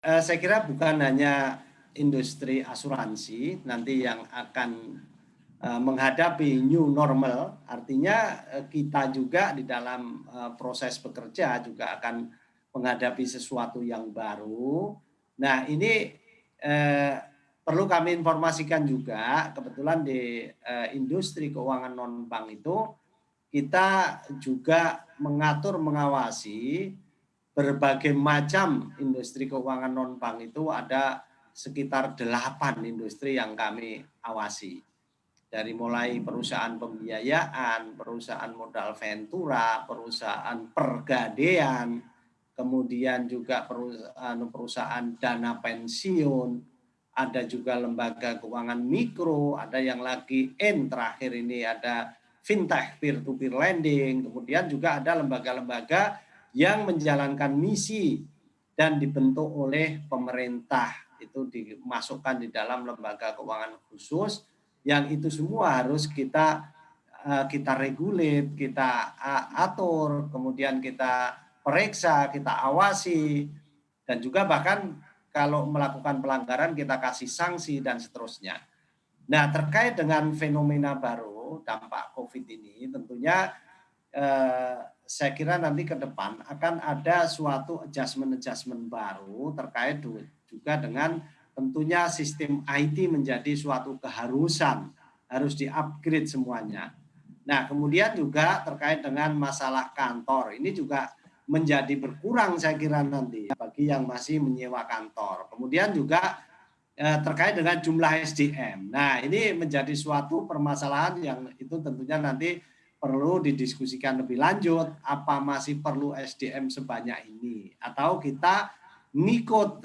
Saya kira bukan hanya industri asuransi nanti yang akan menghadapi new normal, artinya kita juga di dalam proses bekerja juga akan menghadapi sesuatu yang baru. Nah, ini eh, perlu kami informasikan juga, kebetulan di industri keuangan non-bank itu kita juga mengatur, mengawasi berbagai macam industri keuangan non-bank. Itu ada sekitar 8 industri yang kami awasi. Dari mulai perusahaan pembiayaan, perusahaan modal ventura, perusahaan pergadean, kemudian juga perusahaan dana pensiun, ada juga lembaga keuangan mikro, ada yang lagi terakhir ini ada fintech peer-to-peer lending, kemudian juga ada lembaga-lembaga yang menjalankan misi dan dibentuk oleh pemerintah, itu dimasukkan di dalam lembaga keuangan khusus, yang itu semua harus kita regulate, kita atur, kemudian kita periksa, kita awasi, dan juga bahkan kalau melakukan pelanggaran kita kasih sanksi dan seterusnya. Nah, terkait dengan fenomena baru dampak COVID ini, tentunya saya kira nanti ke depan akan ada suatu adjustment baru terkait juga dengan tentunya sistem IT menjadi suatu keharusan, harus di-upgrade semuanya. Nah, kemudian juga terkait dengan masalah kantor, ini juga menjadi berkurang saya kira nanti bagi yang masih menyewa kantor. Kemudian juga terkait dengan jumlah SDM. Nah, ini menjadi suatu permasalahan yang itu tentunya nanti perlu didiskusikan lebih lanjut, apa masih perlu SDM sebanyak ini atau kita ngikut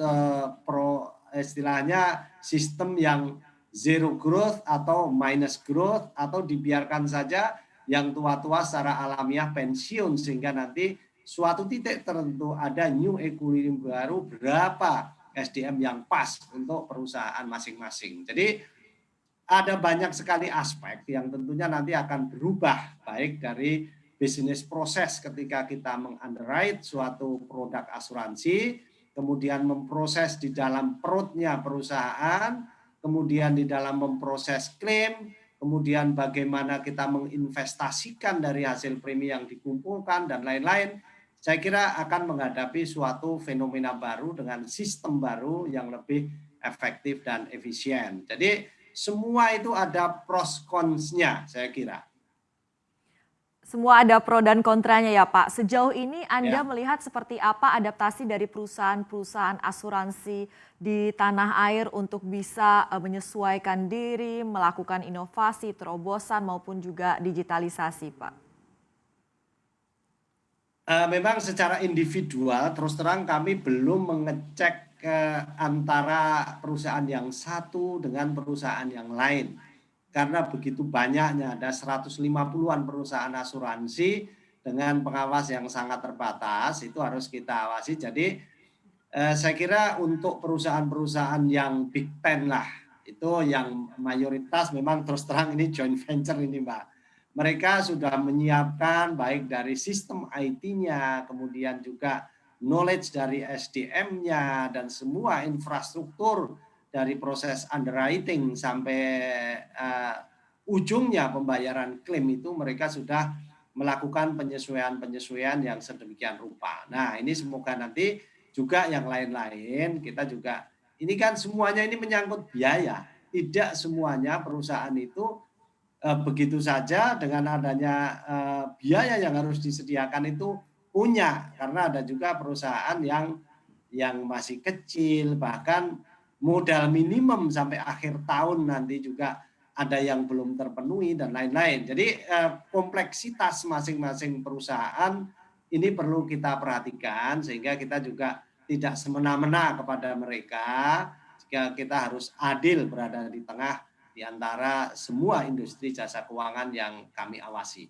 istilahnya sistem yang zero growth atau minus growth, atau dibiarkan saja yang tua-tua secara alamiah pensiun sehingga nanti suatu titik tertentu ada new equilibrium baru, berapa SDM yang pas untuk perusahaan masing-masing. Jadi ada banyak sekali aspek yang tentunya nanti akan berubah, baik dari bisnis proses ketika kita mengunderwrite suatu produk asuransi, kemudian memproses di dalam perutnya perusahaan, kemudian di dalam memproses klaim, kemudian bagaimana kita menginvestasikan dari hasil premi yang dikumpulkan dan lain-lain. Saya kira akan menghadapi suatu fenomena baru dengan sistem baru yang lebih efektif dan efisien. Jadi semua itu ada pros cons-nya saya kira. Semua ada pro dan kontranya ya Pak. Sejauh ini Anda Ya. melihat seperti apa adaptasi dari perusahaan-perusahaan asuransi di tanah air untuk bisa menyesuaikan diri, melakukan inovasi, terobosan maupun juga digitalisasi Pak? Memang secara individual terus terang kami belum mengecek antara perusahaan yang satu dengan perusahaan yang lain. Karena begitu banyaknya, ada 150-an perusahaan asuransi dengan pengawas yang sangat terbatas, itu harus kita awasi. Jadi saya kira untuk perusahaan-perusahaan yang Big Ten lah, itu yang mayoritas memang terus terang ini joint venture ini Mbak. Mereka sudah menyiapkan baik dari sistem IT-nya, kemudian juga knowledge dari SDM-nya, dan semua infrastruktur dari proses underwriting sampai ujungnya pembayaran klaim itu mereka sudah melakukan penyesuaian-penyesuaian yang sedemikian rupa. Nah, ini semoga nanti juga yang lain-lain kita juga, ini kan semuanya ini menyangkut biaya. Tidak semuanya perusahaan itu begitu saja dengan adanya biaya yang harus disediakan itu punya, karena ada juga perusahaan yang masih kecil, bahkan modal minimum sampai akhir tahun nanti juga ada yang belum terpenuhi dan lain-lain. Jadi kompleksitas masing-masing perusahaan ini perlu kita perhatikan sehingga kita juga tidak semena-mena kepada mereka. Jika kita harus adil berada di tengah di antara semua industri jasa keuangan yang kami awasi.